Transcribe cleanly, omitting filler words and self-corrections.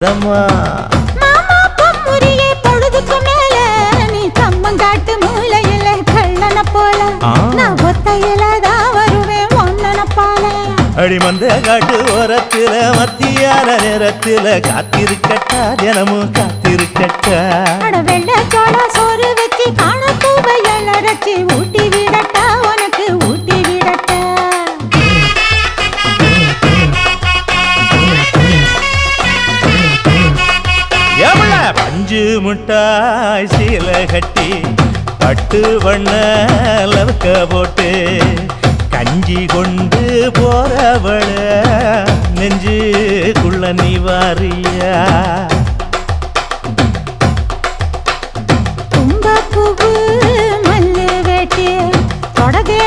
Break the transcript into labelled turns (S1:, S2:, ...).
S1: மாமா பொம்முரியே பொழுதுக்கு மேல நீ கம்மங்காட்டு மூலையில கள்ளன போல நான் ஒத்தையிலதான் வருவேன் ஒன்னன போல அடிமந்த காட்டு ஓரத்துல மத்தியான நேரத்துல காத்திருக்கட்டா தினமும் காத்திருக்கட்டா வெள்ள சோள சோறு வச்சு காண பூவையல் அரைச்சி ஊட்டி விடட்டா உனக்கு ஊட்டி விடட்டா பஞ்சு முட்டாய் சீல கட்டி பட்டு வண்ண லவக்க போட்டு கஞ்சி கொண்டு போறவள நெஞ்சுக்குள்ள நீ வாரியா தும்பப்பூவு மல்லு வேட்டி தொடதே